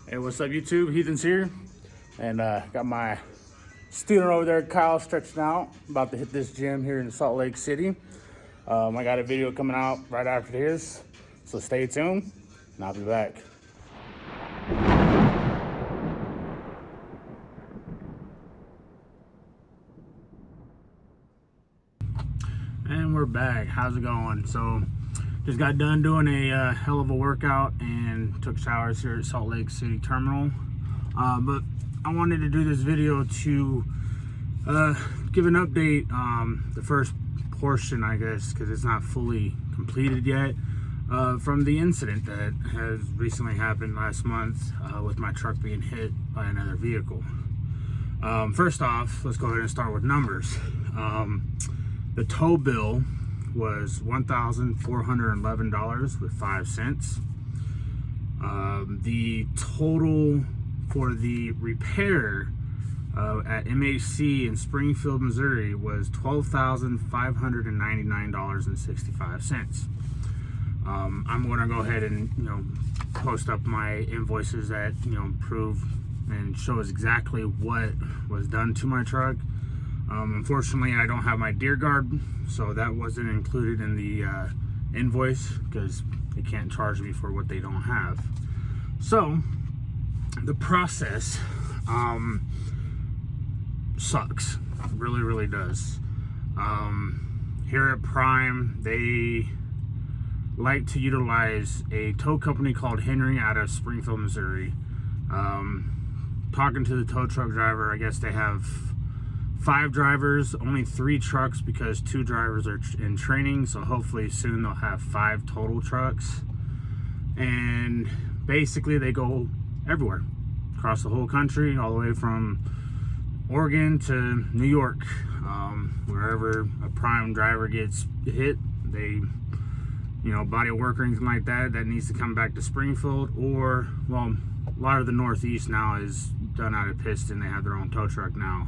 Hey, what's up YouTube? Heathen's here, and got my student over there, Kyle, stretching out, about to hit this gym here in Salt Lake City. I got a video coming out right after this, so stay tuned and I'll be back. And we're back. How's it going? So just got done doing a hell of a workout and took showers here at Salt Lake City Terminal. But I wanted to do this video to give an update, the first portion, I guess, because it's not fully completed yet, from the incident that has recently happened last month with my truck being hit by another vehicle. First off, let's go ahead and start with numbers. The tow bill was $1,411.05. The total for the repair at MHC in Springfield, Missouri was $12,599.65. I'm going to go ahead and post up my invoices that prove and shows exactly what was done to my truck. Unfortunately, I don't have my deer guard, so that wasn't included in the invoice because they can't charge me for what they don't have. So the process sucks. It really does. Here at Prime, they like to utilize a tow company called Henry out of Springfield, Missouri. Talking to the tow truck driver, I guess they have 5 drivers, only 3 trucks because 2 drivers are in training, so hopefully soon they'll have 5 total trucks. And basically they go everywhere across the whole country, all the way from Oregon to New York. Wherever a Prime driver gets hit, they body work or anything like that needs to come back to Springfield, or well, a lot of the Northeast now is done out of Piston. They have their own tow truck now.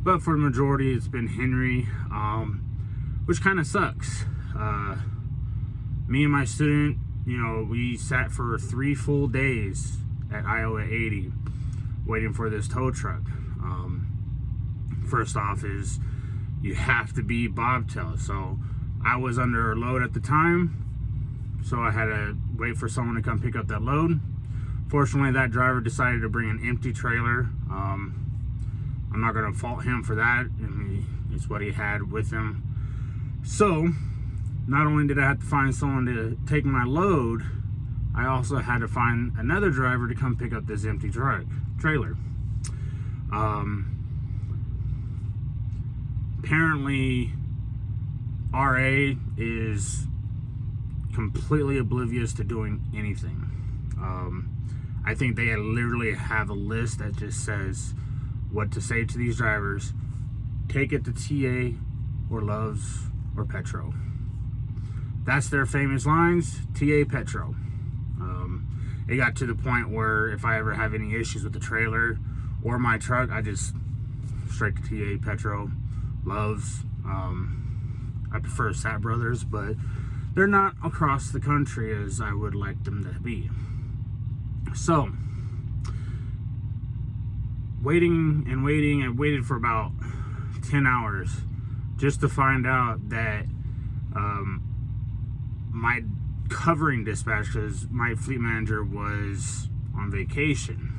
But for the majority, it's been Henry, which kind of sucks. Me and my student, we sat for 3 full days at Iowa 80 waiting for this tow truck. First off is you have to be bobtail. So I was under a load at the time, so I had to wait for someone to come pick up that load. Fortunately, that driver decided to bring an empty trailer. I'm not going to fault him for that. It's what he had with him. So, not only did I have to find someone to take my load, I also had to find another driver to come pick up this empty trailer. Apparently, RA is completely oblivious to doing anything. I think they literally have a list that just says what to say to these drivers. Take it to TA or Loves or Petro. That's their famous lines, TA, Petro. It got to the point where if I ever have any issues with the trailer or my truck, I just straight to TA, Petro, Loves. I prefer Sat Brothers, but they're not across the country as I would like them to be. So I waited for about 10 hours just to find out that my covering dispatch, because my fleet manager was on vacation,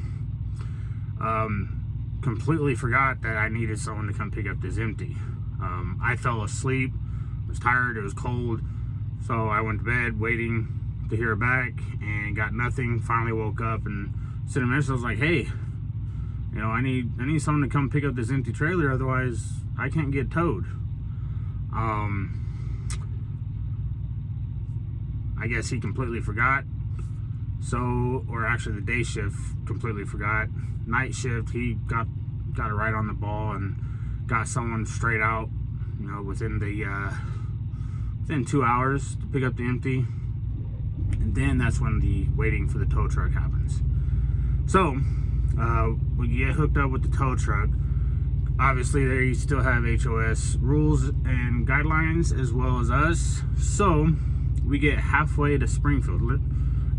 completely forgot that I needed someone to come pick up this empty. I fell asleep, was tired, it was cold, so I went to bed waiting to hear back and got nothing. Finally woke up and sent a message. I was like, hey, I need someone to come pick up this empty trailer, otherwise I can't get towed. I guess he completely forgot. So, or actually the day shift completely forgot. Night shift, he got it right on the ball and got someone straight out, within 2 hours to pick up the empty. And then that's when the waiting for the tow truck happens. So we get hooked up with the tow truck. Obviously they still have HOS rules and guidelines as well as us. So we get halfway to Springfield.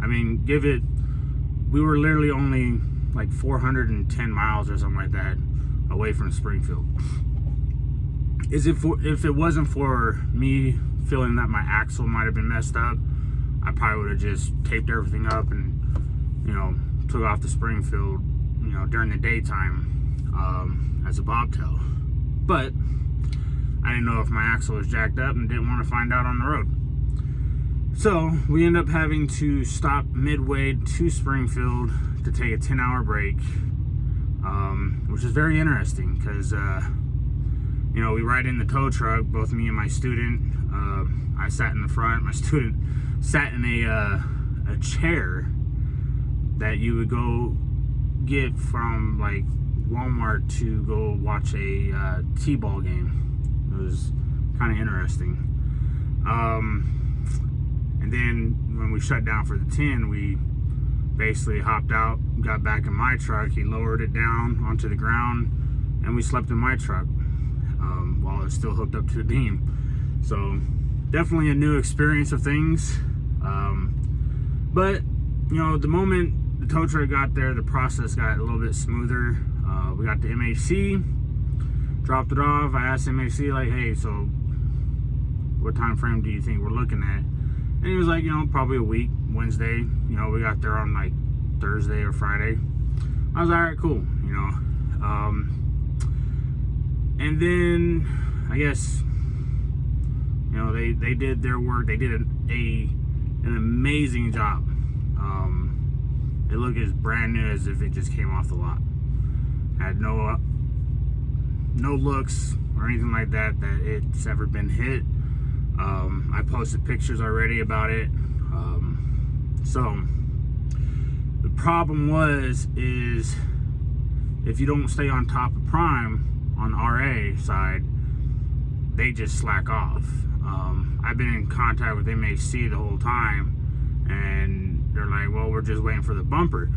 I mean, give it we were literally only like 410 miles or something like that away from Springfield. If it wasn't for me feeling that my axle might have been messed up, I probably would have just taped everything up and, you know, took off to Springfield, you know, during the daytime as a bobtail. But I didn't know if my axle was jacked up and didn't want to find out on the road. So we end up having to stop midway to Springfield to take a 10-hour break, which is very interesting because, you know, we ride in the tow truck, both me and my student. I sat in the front. My student sat in a chair that you would go get from like Walmart to go watch a t-ball game. It was kind of interesting. And then when we shut down for the 10, we basically hopped out, got back in my truck. He lowered it down onto the ground, and we slept in my truck while it was still hooked up to the beam. So definitely a new experience of things. But you know, the moment the tow truck got there, the process got a little bit smoother. We got the MHC, dropped it off. I asked MHC, like, hey, so what time frame do you think we're looking at? And he was like, you know, probably a week, Wednesday. You know, we got there on like Thursday or Friday. I was like, all right, cool, you know. And then I guess, you know, they did their work. They did an amazing job. It looked as brand new as if it just came off the lot. Had no looks or anything like that it's ever been hit. I posted pictures already about it. So the problem is if you don't stay on top of Prime on RA side, they just slack off. I've been in contact with MHC the whole time, and they're like, well, we're just waiting for the bumper.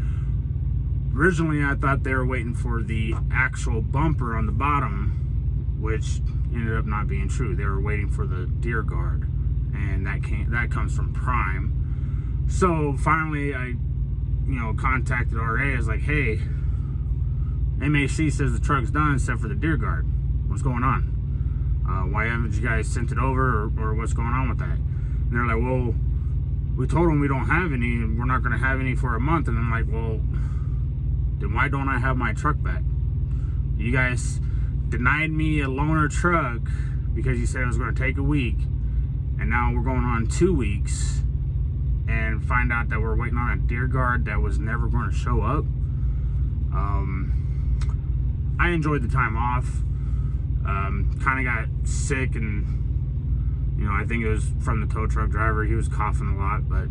Originally, I thought they were waiting for the actual bumper on the bottom, which ended up not being true. They were waiting for the deer guard, and that comes from Prime. So finally, I, you know, contacted RA. I was like, hey, MHC says the truck's done except for the deer guard. What's going on? Why haven't you guys sent it over, or what's going on with that? And they're like, well, we told them we don't have any, and we're not going to have any for a month. And I'm like, well, then why don't I have my truck back? You guys denied me a loaner truck because you said it was going to take a week, and now we're going on 2 weeks and find out that we're waiting on a deer guard that was never going to show up. I enjoyed the time off. Kind of got sick, and you know, I think it was from the tow truck driver. He was coughing a lot, but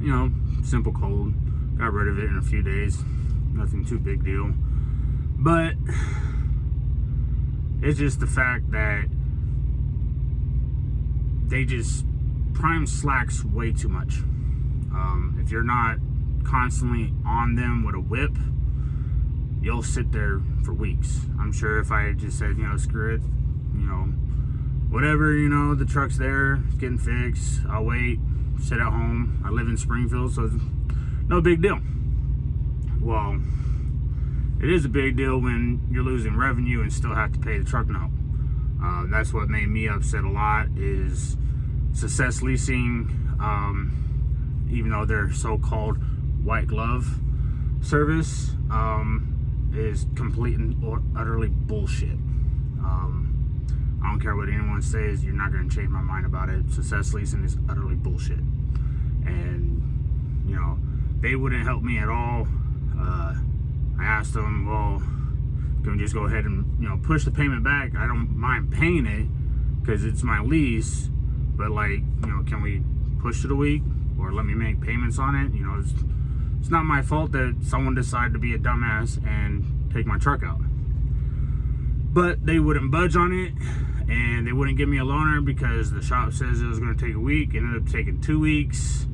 you know, simple cold. Got rid of it in a few days. Nothing too big deal. But it's just the fact that Prime slacks way too much. If you're not constantly on them with a whip, you'll sit there for weeks. I'm sure if I just said, you know, screw it, you know, whatever, you know, the truck's there, it's getting fixed, I'll wait, sit at home. I live in Springfield, so it's no big deal. Well, it is a big deal when you're losing revenue and still have to pay the truck note. That's what made me upset a lot, is Success Leasing, even though they're so-called white glove service, is complete and utterly bullshit. I don't care what anyone says, you're not going to change my mind about it. Success Leasing is utterly bullshit. And, you know, they wouldn't help me at all. I asked them, well, can we just go ahead and, you know, push the payment back? I don't mind paying it because it's my lease, but like, you know, can we push it a week or let me make payments on it? You know, it's not my fault that someone decided to be a dumbass and take my truck out. But they wouldn't budge on it, and they wouldn't give me a loaner because the shop says it was going to take a week. It ended up taking 2 weeks.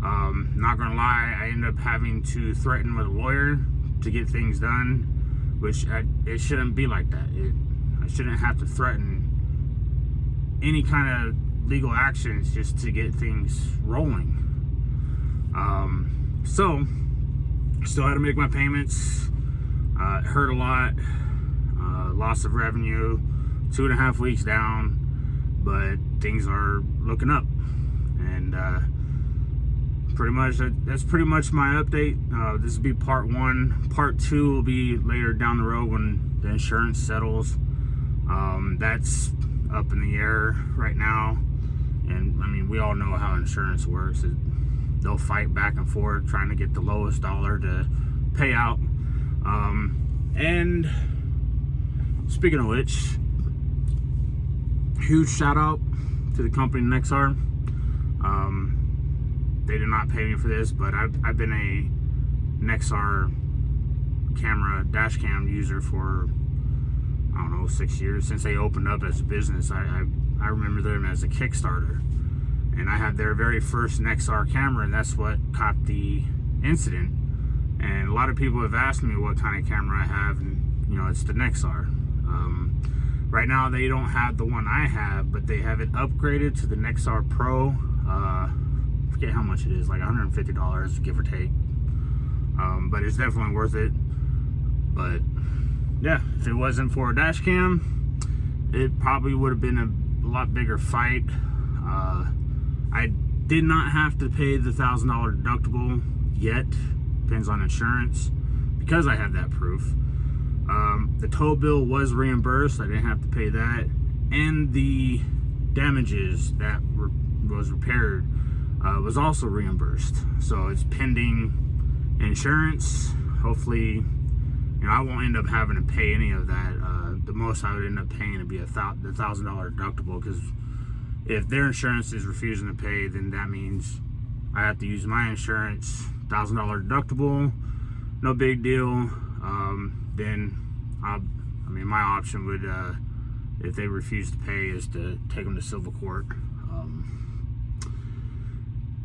Not gonna lie, I ended up having to threaten with a lawyer to get things done, which it shouldn't be like that. I shouldn't have to threaten any kind of legal actions just to get things rolling. So Still had to make my payments. It hurt a lot. Loss of revenue, 2.5 weeks down, but things are looking up. And pretty much that's pretty much my update. This will be part 1. Part 2 will be later down the road when the insurance settles. That's up in the air right now, and I mean, we all know how insurance works. They'll fight back and forth trying to get the lowest dollar to pay out. And speaking of which, huge shout out to the company Nexar. They did not pay me for this, but I've been a Nexar camera dash cam user for, I don't know, 6 years, since they opened up as a business. I remember them as a Kickstarter, and I had their very first Nexar camera, and that's what caught the incident. And a lot of people have asked me what kind of camera I have, and you know, it's the Nexar. Right now they don't have the one I have, but they have it upgraded to the Nexar Pro. Forget how much it is, like $150, give or take. But it's definitely worth it. But yeah, if it wasn't for a dash cam, it probably would have been a lot bigger fight. I did not have to pay the $1,000 deductible yet. Depends on insurance, because I have that proof. The tow bill was reimbursed. I didn't have to pay that, and the damages that was repaired was also reimbursed. So it's pending insurance. Hopefully, you know, I won't end up having to pay any of that. The most I would end up paying would be the $1,000 deductible, because if their insurance is refusing to pay, then that means I have to use my insurance. $1,000 deductible, no big deal. Then my option would, if they refuse to pay, is to take them to civil court.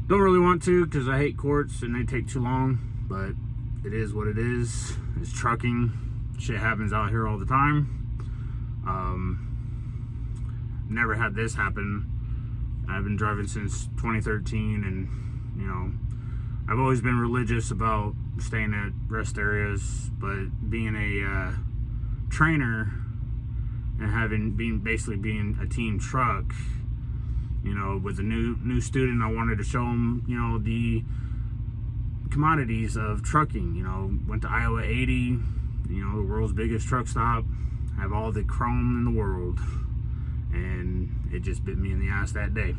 Don't really want to, because I hate courts and they take too long, but it is what it is. It's trucking. Shit happens out here all the time. Never had this happen. I've been driving since 2013, and you know, I've always been religious about staying at rest areas, but being a trainer and being a team truck, you know, with a new student, I wanted to show them, you know, the commodities of trucking. You know, went to Iowa 80, you know, the world's biggest truck stop, have all the chrome in the world, and it just bit me in the ass that day.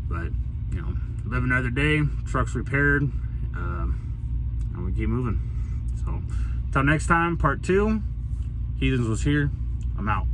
But you know, live another day, truck's repaired, and we keep moving. So, till next time, part 2. Heathens was here. I'm out.